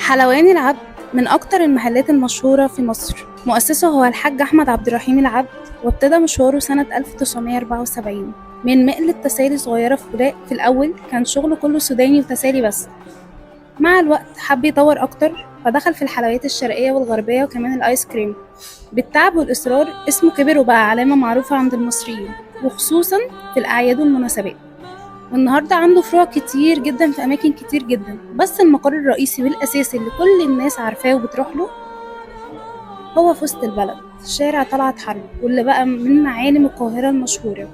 حلواني العبد من أكتر المحلات المشهورة في مصر. مؤسسه هو الحاج أحمد عبد الرحيم العبد، وابتدى مشواره سنة 1974 من مقلة تسالي صغيرة في ولاء. في الأول كان شغله كله سوداني وتسالي بس. مع الوقت حب يطور أكتر، فدخل في الحلويات الشرقية والغربية وكمان الآيس كريم. بالتعب والإصرار اسمه كبر وبقى علامة معروفة عند المصريين، وخصوصا في الأعياد والمناسبات. والنهاردة عنده فروع كتير جدا في أماكن كتير جدا، بس المقر الرئيسي والأساسي اللي كل الناس عارفاه وبتروح له هو في وسط البلد، شارع طلعت حرب، واللي بقى من معالم القاهرة المشهورة.